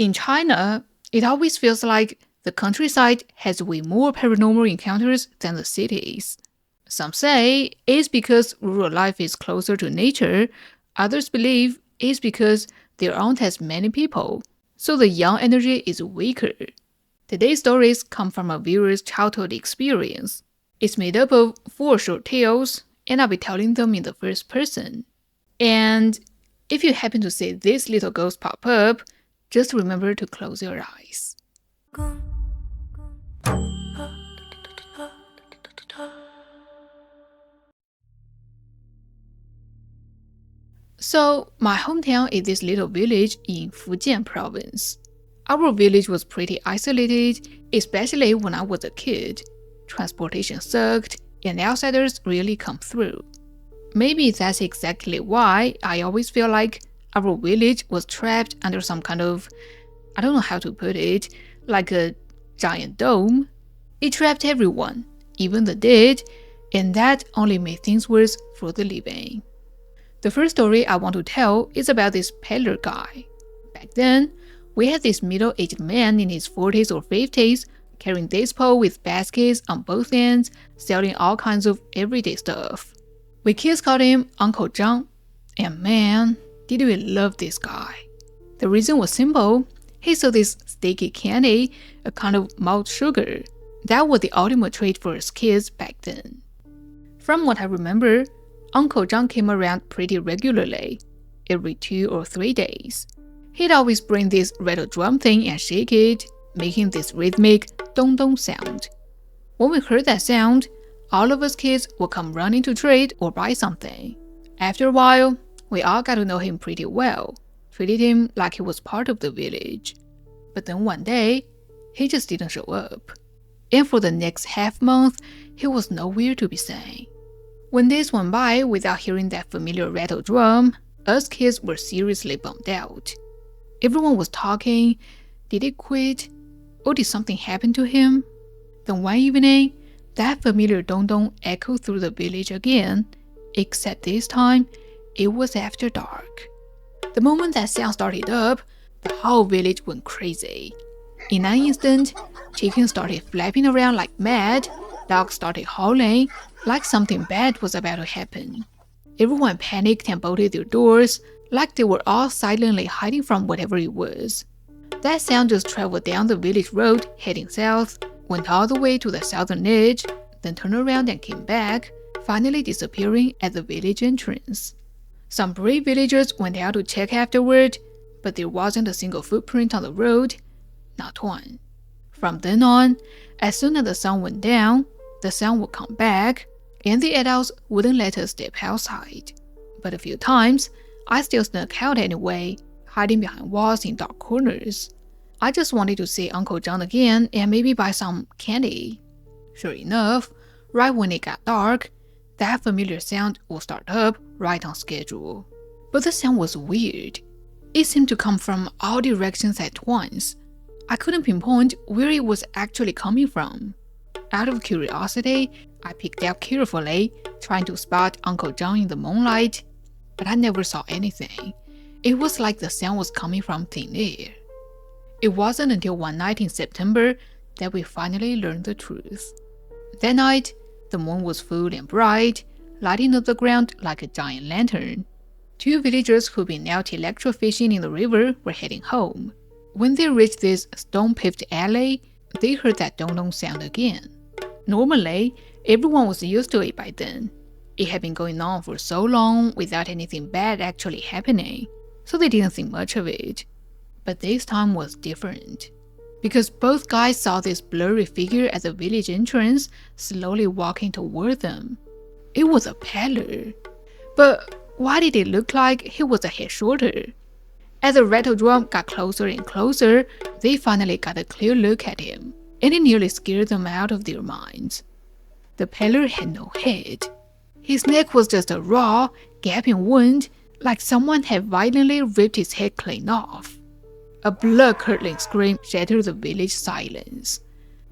In China, it always feels like the countryside has way more paranormal encounters than the cities. Some say it's because rural life is closer to nature, others believe it's because there aren't as many people, so the yang energy is weaker. Today's stories come from a viewer's childhood experience. It's made up of 4 short tales, and I'll be telling them in the first person. And if you happen to see this little ghost pop up, just remember to close your eyes. So, my hometown is this little village in Fujian province. Our village was pretty isolated, especially when I was a kid. Transportation sucked, and outsiders really come through. Maybe that's exactly why I always feel like our village was trapped under some kind of, I don't know how to put it, like a giant dome. It trapped everyone, even the dead, and that only made things worse for the living. The first story I want to tell is about this Peddler guy. Back then, we had this middle-aged man in his 40s or 50s carrying this pole with baskets on both ends, selling all kinds of everyday stuff. We kids called him Uncle Zhang, and man, did we love this guy. The reason was simple. He sold this sticky candy, a kind of malt sugar. That was the ultimate treat for us kids back then. From what I remember, Uncle Zhang came around pretty regularly, every 2 or 3 days. He'd always bring this rattle drum thing and shake it, making this rhythmic dong-dong sound. When we heard that sound, all of us kids would come running to trade or buy something. After a while, we all got to know him pretty well, treated him like he was part of the village. But then one day, he just didn't show up. And for the next half month, he was nowhere to be seen. When days went by without hearing that familiar rattle drum, us kids were seriously bummed out. Everyone was talking, did he quit? Or did something happen to him? Then one evening, that familiar dong-dong echoed through the village again, except this time, it was after dark. The moment that sound started up, the whole village went crazy. In an instant, chickens started flapping around like mad, dogs started howling, like something bad was about to happen. Everyone panicked and bolted their doors, like they were all silently hiding from whatever it was. That sound just traveled down the village road heading south, went all the way to the southern edge, then turned around and came back, finally disappearing at the village entrance. Some brave villagers went out to check afterward, but there wasn't a single footprint on the road, not one. From then on, as soon as the sun went down, the sound would come back, and the adults wouldn't let us step outside. But a few times, I still snuck out anyway, hiding behind walls in dark corners. I just wanted to see Uncle John again and maybe buy some candy. Sure enough, right when it got dark, that familiar sound would start up right on schedule. But the sound was weird. It seemed to come from all directions at once. I couldn't pinpoint where it was actually coming from. Out of curiosity, I peeked out carefully, trying to spot Uncle John in the moonlight, but I never saw anything. It was like the sound was coming from thin air. It wasn't until one night in September that we finally learned the truth. That night, the moon was full and bright, lighting up the ground like a giant lantern. 2 villagers who'd been out electro-fishing in the river were heading home. When they reached this stone-paved alley, they heard that dong-dong sound again. Normally, everyone was used to it by then. It had been going on for so long without anything bad actually happening, so they didn't think much of it. But this time was different, because both guys saw this blurry figure at the village entrance slowly walking toward them. It was a peddler. But why did it look like he was a head shorter? As the rattle drum got closer and closer, they finally got a clear look at him, and it nearly scared them out of their minds. The peddler had no head. His neck was just a raw, gaping wound, like someone had violently ripped his head clean off. A blood-curdling scream shattered the village silence.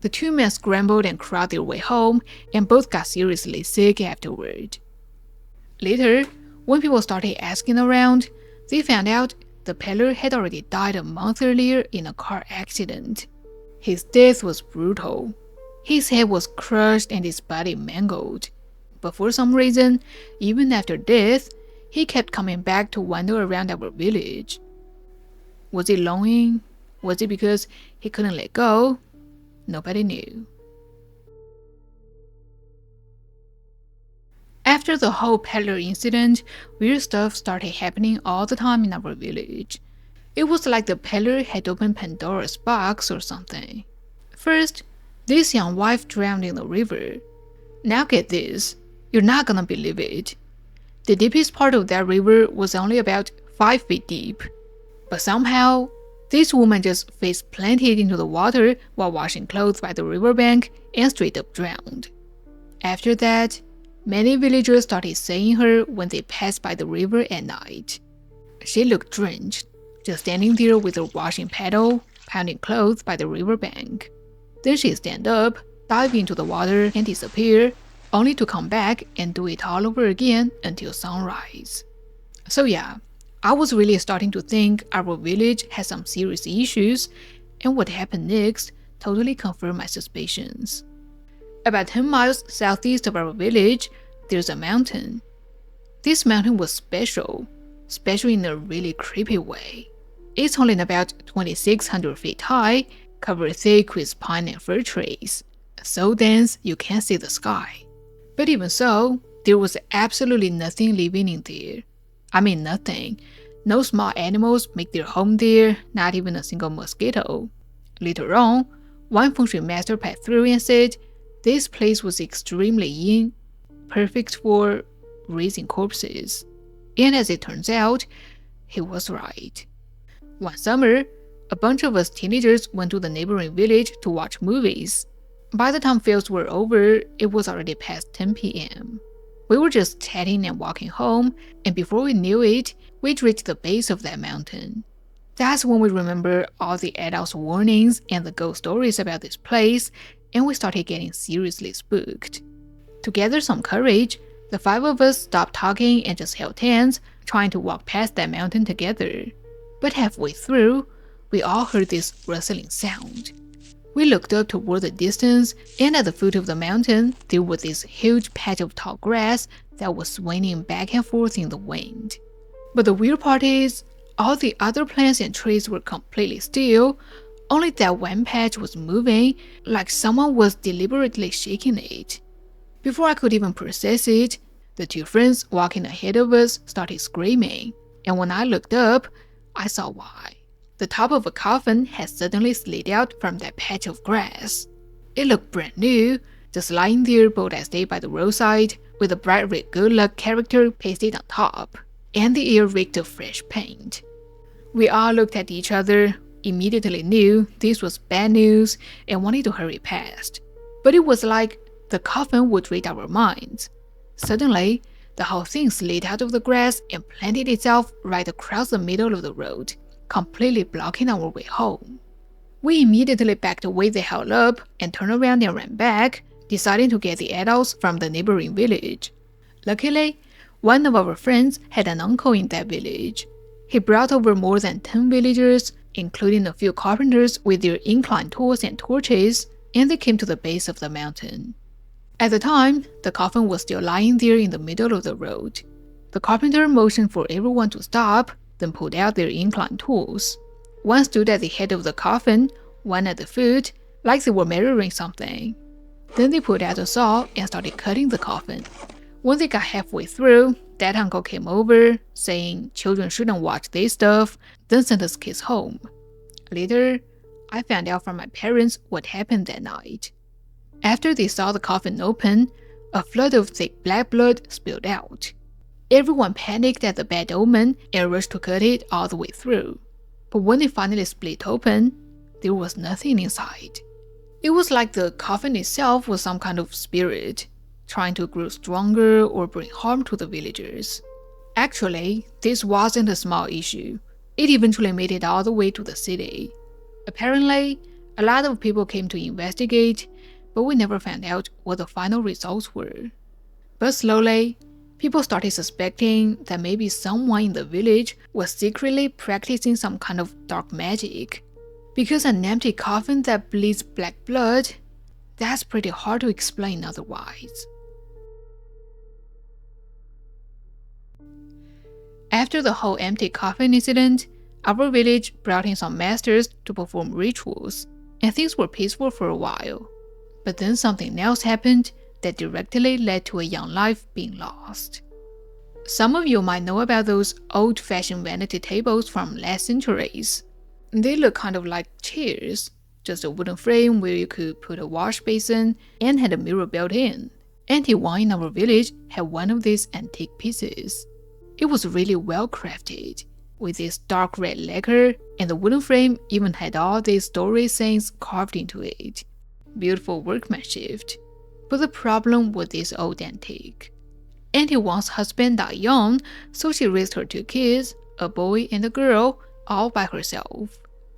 The 2 men scrambled and crawled their way home, and both got seriously sick afterward. Later, when people started asking around, they found out the peddler had already died a month earlier in a car accident. His death was brutal. His head was crushed and his body mangled. But for some reason, even after death, he kept coming back to wander around our village. Was he longing? Was it because he couldn't let go? Nobody knew. After the whole peddler incident, weird stuff started happening all the time in our village. It was like the peddler had opened Pandora's box or something. First, this young wife drowned in the river. Now get this, you're not gonna believe it. The deepest part of that river was only about 5 feet deep. But somehow, this woman just face planted into the water while washing clothes by the riverbank and straight up drowned. After that, many villagers started seeing her when they passed by the river at night. She looked drenched, just standing there with her washing paddle, pounding clothes by the riverbank. Then she'd stand up, dive into the water, and disappear, only to come back and do it all over again until sunrise. So yeah, I was really starting to think our village had some serious issues, and what happened next totally confirmed my suspicions. About 10 miles southeast of our village, there's a mountain. This mountain was special in a really creepy way. It's only about 2,600 feet high, covered thick with pine and fir trees, so dense you can't see the sky. But even so, there was absolutely nothing living in there. I mean nothing. No small animals make their home there, not even a single mosquito. Later on, one feng shui master passed through and said this place was extremely yin, perfect for raising corpses. And as it turns out, he was right. One summer, a bunch of us teenagers went to the neighboring village to watch movies. By the time films were over, it was already past 10 p.m. We were just chatting and walking home, and before we knew it, we'd reached the base of that mountain. That's when we remembered all the adults' warnings and the ghost stories about this place, and we started getting seriously spooked. To gather some courage, the 5 of us stopped talking and just held hands, trying to walk past that mountain together. But halfway through, we all heard this rustling sound. We looked up toward the distance, and at the foot of the mountain, there was this huge patch of tall grass that was swaying back and forth in the wind. But the weird part is, all the other plants and trees were completely still, only that one patch was moving, like someone was deliberately shaking it. Before I could even process it, the 2 friends walking ahead of us started screaming, and when I looked up, I saw why. The top of a coffin had suddenly slid out from that patch of grass. It looked brand new, just lying there bold as day by the roadside, with a bright red good luck character pasted on top, and the air reeked of fresh paint. We all looked at each other, immediately knew this was bad news, and wanted to hurry past. But it was like the coffin would read our minds. Suddenly, the whole thing slid out of the grass and planted itself right across the middle of the road, completely blocking our way home. We immediately backed away the hell up and turned around and ran back, deciding to get the adults from the neighboring village. Luckily, one of our friends had an uncle in that village. He brought over more than 10 villagers, including a few carpenters with their inclined tools and torches, and they came to the base of the mountain. At the time, the coffin was still lying there in the middle of the road. The carpenter motioned for everyone to stop, then pulled out their inclined tools. One stood at the head of the coffin, one at the foot, like they were measuring something. Then they pulled out a saw and started cutting the coffin. When they got halfway through, that uncle came over, saying children shouldn't watch this stuff, then sent us kids home. Later, I found out from my parents what happened that night. After they saw the coffin open, a flood of thick black blood spilled out. Everyone panicked at the bad omen and rushed to cut it all the way through. But when it finally split open, there was nothing inside. It was like the coffin itself was some kind of spirit, trying to grow stronger or bring harm to the villagers. Actually, this wasn't a small issue. It eventually made it all the way to the city. Apparently, a lot of people came to investigate, but we never found out what the final results were. But slowly, People started suspecting that maybe someone in the village was secretly practicing some kind of dark magic. Because an empty coffin that bleeds black blood, that's pretty hard to explain otherwise. After the whole empty coffin incident, our village brought in some masters to perform rituals, and things were peaceful for a while. But then something else happened that directly led to a young life being lost. Some of you might know about those old-fashioned vanity tables from last centuries. They look kind of like chairs, just a wooden frame where you could put a wash basin and had a mirror built in. Auntie Wang in our village had one of these antique pieces. It was really well crafted, with this dark red lacquer, and the wooden frame even had all these story sayings carved into it. Beautiful workmanship. But the problem with this old antique. Auntie Wang's husband died young, so she raised her 2 kids, a boy and a girl, all by herself.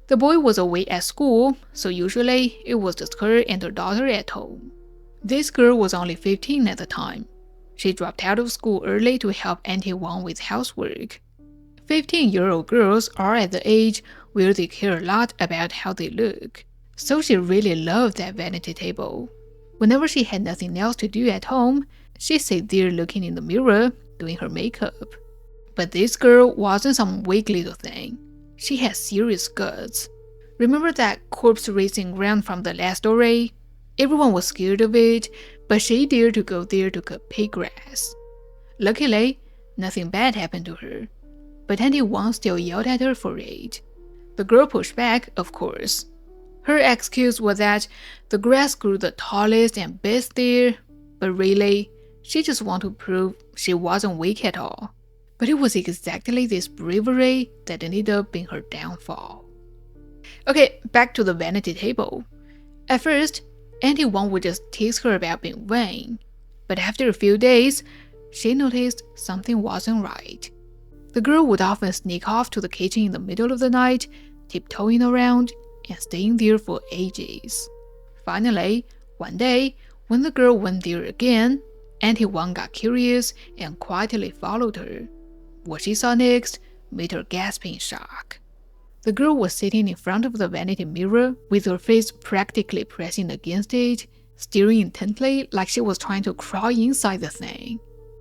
The boy was away at school, so usually it was just her and her daughter at home. This girl was only 15 at the time. She dropped out of school early to help Auntie Wang with housework. 15-year-old girls are at the age where they care a lot about how they look, so she really loved that vanity table. Whenever she had nothing else to do at home, she'd sit there looking in the mirror, doing her makeup. But this girl wasn't some weak little thing. She had serious guts. Remember that corpse racing ground from the last story? Everyone was scared of it, but she dared to go there to cut pig grass. Luckily, nothing bad happened to her, but Auntie Wang still yelled at her for it. The girl pushed back, of course. Her excuse was that the grass grew the tallest and best there, but really, she just wanted to prove she wasn't weak at all. But it was exactly this bravery that ended up being her downfall. Okay, back to the vanity table. At first, Auntie Wang would just tease her about being vain, but after a few days, she noticed something wasn't right. The girl would often sneak off to the kitchen in the middle of the night, tiptoeing around and staying there for ages. Finally, one day, when the girl went there again, Auntie Wang got curious and quietly followed her. What she saw next made her gasp in shock. The girl was sitting in front of the vanity mirror with her face practically pressing against it, staring intently like she was trying to crawl inside the thing.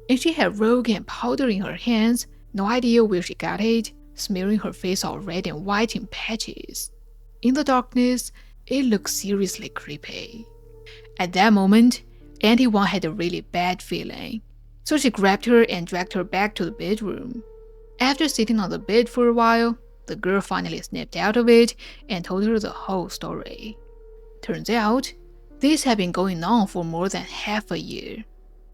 And she had rogue and powder in her hands, no idea where she got it, smearing her face all red and white in patches. In the darkness, it looked seriously creepy. At that moment, Auntie Wang had a really bad feeling, so she grabbed her and dragged her back to the bedroom. After sitting on the bed for a while, the girl finally snapped out of it and told her the whole story. Turns out, this had been going on for more than half a year.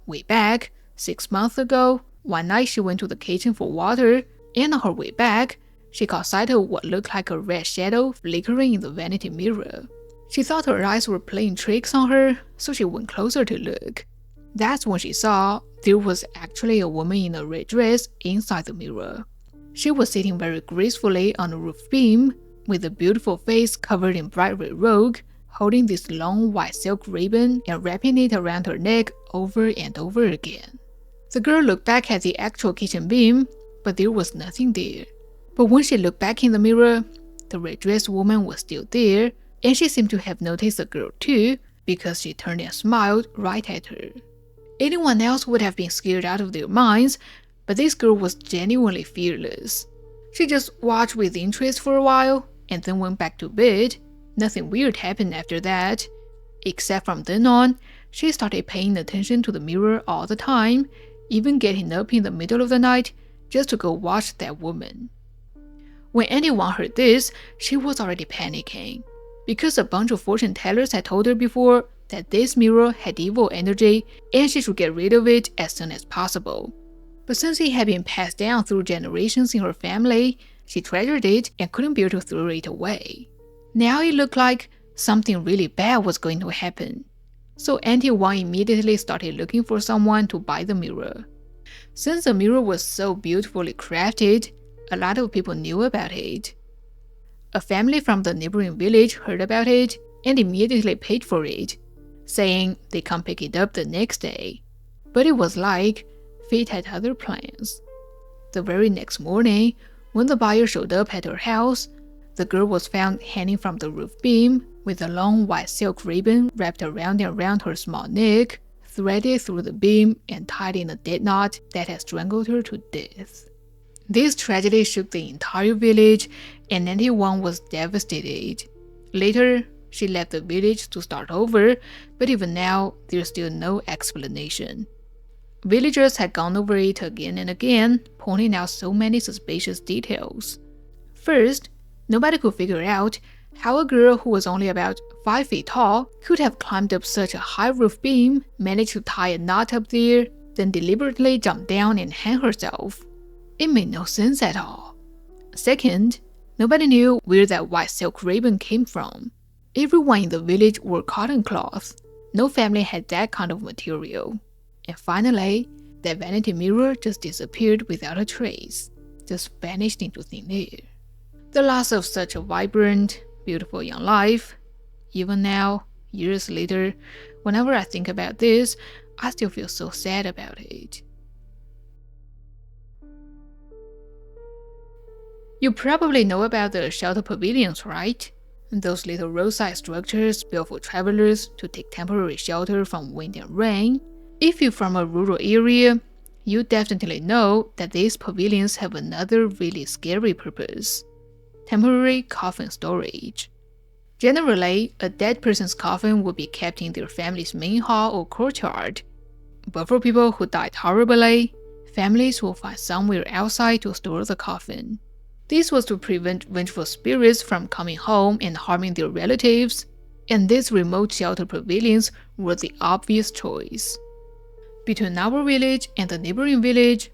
Way back, 6 months ago, one night she went to the kitchen for water, and on her way back, she caught sight of what looked like a red shadow flickering in the vanity mirror. She thought her eyes were playing tricks on her, so she went closer to look. That's when she saw there was actually a woman in a red dress inside the mirror. She was sitting very gracefully on a roof beam, with a beautiful face covered in bright red robe, holding this long white silk ribbon and wrapping it around her neck over and over again. The girl looked back at the actual kitchen beam, but there was nothing there. But when she looked back in the mirror, the red-dressed woman was still there, and she seemed to have noticed the girl too, because she turned and smiled right at her. Anyone else would have been scared out of their minds, but this girl was genuinely fearless. She just watched with interest for a while, and then went back to bed. Nothing weird happened after that, except from then on, she started paying attention to the mirror all the time, even getting up in the middle of the night just to go watch that woman. When anyone heard this, she was already panicking, because a bunch of fortune tellers had told her before that this mirror had evil energy and she should get rid of it as soon as possible. But since it had been passed down through generations in her family, she treasured it and couldn't bear to throw it away. Now it looked like something really bad was going to happen. So Auntie Wang immediately started looking for someone to buy the mirror. Since the mirror was so beautifully crafted, a lot of people knew about it. A family from the neighboring village heard about it and immediately paid for it, saying they can't pick it up the next day. But it was like fate had other plans. The very next morning, when the buyer showed up at her house, the girl was found hanging from the roof beam with a long white silk ribbon wrapped around and around her small neck, threaded through the beam and tied in a dead knot that had strangled her to death. This tragedy shook the entire village, and everyone was devastated. Later, she left the village to start over, but even now, there's still no explanation. Villagers had gone over it again and again, pointing out so many suspicious details. First, nobody could figure out how a girl who was only about 5 feet tall could have climbed up such a high roof beam, managed to tie a knot up there, then deliberately jump down and hang herself. It made no sense at all. Second, nobody knew where that white silk ribbon came from. Everyone in the village wore cotton cloth. No family had that kind of material. And finally, that vanity mirror just disappeared without a trace, just vanished into thin air. The loss of such a vibrant, beautiful young life. Even now, years later, whenever I think about this, I still feel so sad about it. You probably know about the shelter pavilions, right? Those little roadside structures built for travelers to take temporary shelter from wind and rain. If you're from a rural area, you definitely know that these pavilions have another really scary purpose: temporary coffin storage. Generally, a dead person's coffin would be kept in their family's main hall or courtyard. But for people who died horribly, families will find somewhere outside to store the coffin. This was to prevent vengeful spirits from coming home and harming their relatives, and these remote shelter pavilions were the obvious choice. Between our village and the neighboring village,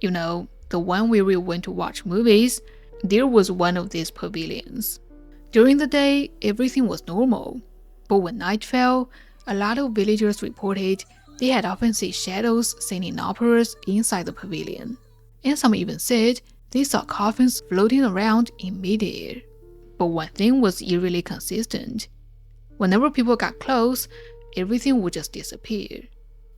the one where we went to watch movies, there was one of these pavilions. During the day, everything was normal, but when night fell, a lot of villagers reported they had often seen shadows singing operas inside the pavilion, and some even said they saw coffins floating around in midair. But one thing was eerily consistent. Whenever people got close, everything would just disappear.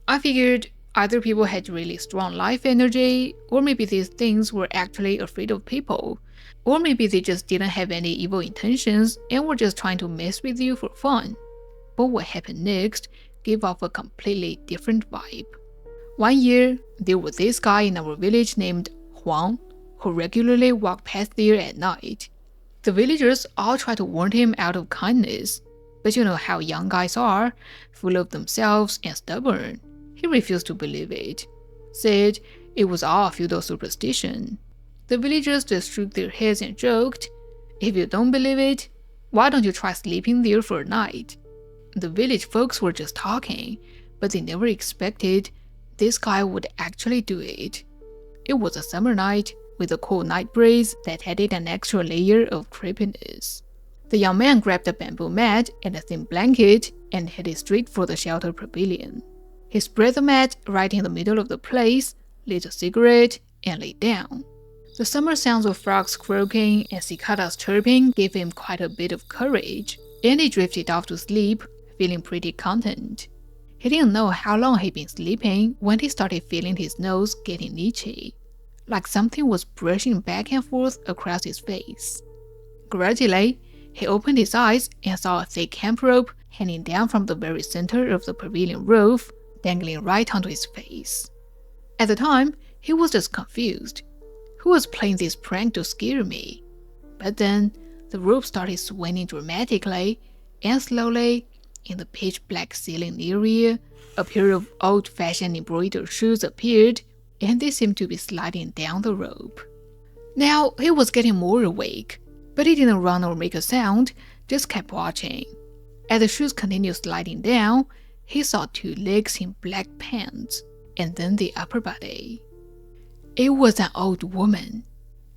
I figured either people had really strong life energy, or maybe these things were actually afraid of people, or maybe they just didn't have any evil intentions and were just trying to mess with you for fun. But what happened next gave off a completely different vibe. One year, there was this guy in our village named Huang, who regularly walked past there at night. The villagers all tried to warn him out of kindness, but you know how young guys are, full of themselves and stubborn. He refused to believe it, said it was all feudal superstition. The villagers just shook their heads and joked, "If you don't believe it, why don't you try sleeping there for a night?" The village folks were just talking, but they never expected this guy would actually do it. It was a summer night, with a cool night breeze that added an extra layer of creepiness. The young man grabbed a bamboo mat and a thin blanket and headed straight for the shelter pavilion. He spread the mat right in the middle of the place, lit a cigarette, and lay down. The summer sounds of frogs croaking and cicadas chirping gave him quite a bit of courage, and he drifted off to sleep, feeling pretty content. He didn't know how long he'd been sleeping when he started feeling his nose getting itchy, like something was brushing back and forth across his face. Gradually, he opened his eyes and saw a thick hemp rope hanging down from the very center of the pavilion roof, dangling right onto his face. At the time, he was just confused. Who was playing this prank to scare me? But then, the rope started swinging dramatically, and slowly, in the pitch-black ceiling area, a pair of old-fashioned embroidered shoes appeared, and they seemed to be sliding down the rope. Now, he was getting more awake, but he didn't run or make a sound, just kept watching. As the shoes continued sliding down, he saw 2 legs in black pants, and then the upper body. It was an old woman.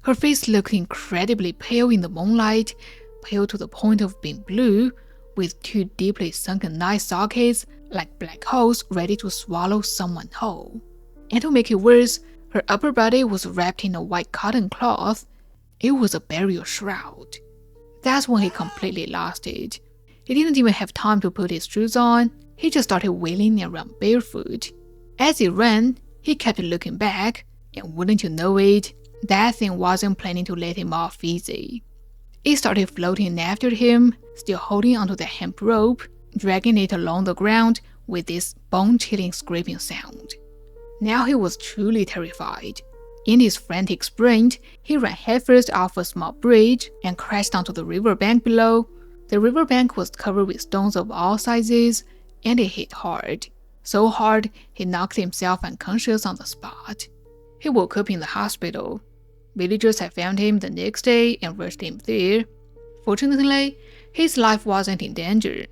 Her face looked incredibly pale in the moonlight, pale to the point of being blue, with 2 deeply sunken eye sockets like black holes ready to swallow someone whole. And to make it worse, her upper body was wrapped in a white cotton cloth. It was a burial shroud. That's when he completely lost it. He didn't even have time to put his shoes on. He just started wailing around barefoot. As he ran, He kept looking back, and wouldn't you know it, that thing wasn't planning to let him off easy. It started floating after him, still holding onto the hemp rope, dragging it along the ground with this bone-chilling scraping sound. Now he was truly terrified. In his frantic sprint, he ran headfirst off a small bridge and crashed onto the riverbank below. The riverbank was covered with stones of all sizes, and it hit hard. So hard, he knocked himself unconscious on the spot. He woke up in the hospital. Villagers had found him the next day and rushed him there. Fortunately, his life wasn't in danger,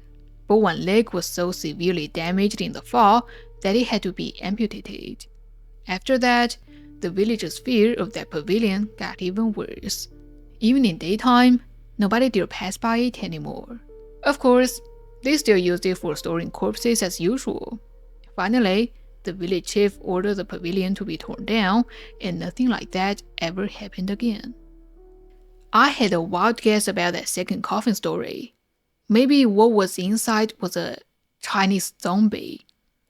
but one leg was so severely damaged in the fall that it had to be amputated. After that, the villagers' fear of that pavilion got even worse. Even in daytime, nobody dared pass by it anymore. Of course, they still used it for storing corpses as usual. Finally, the village chief ordered the pavilion to be torn down, and nothing like that ever happened again. I had a wild guess about that second coffin story. Maybe what was inside was a Chinese zombie.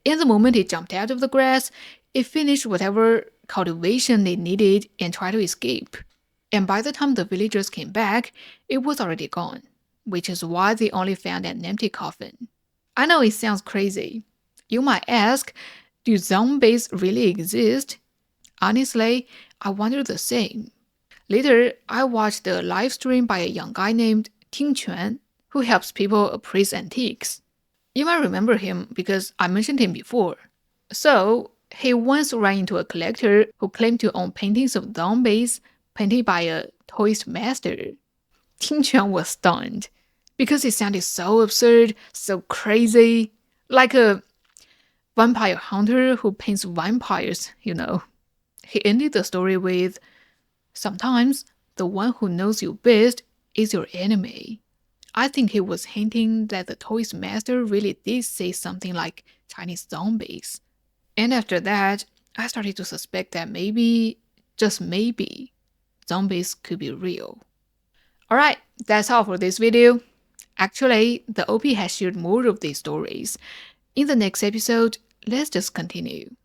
And the moment it jumped out of the grass, it finished whatever cultivation it needed and tried to escape. And by the time the villagers came back, it was already gone, which is why they only found an empty coffin. I know it sounds crazy. You might ask, do zombies really exist? Honestly, I wonder the same. Later, I watched a live stream by a young guy named Ting Quan, who helps people appraise antiques. You might remember him because I mentioned him before. So, he once ran into a collector who claimed to own paintings of zombies painted by a toast master. Ting Quan was stunned because it sounded so absurd, so crazy, like a vampire hunter who paints vampires, you know. He ended the story with, "Sometimes the one who knows you best is your enemy." I think he was hinting that the toys master really did say something like Chinese zombies. And after that, I started to suspect that maybe, just maybe, zombies could be real. Alright, that's all for this video. Actually, the OP has shared more of these stories. In the next episode, let's just continue.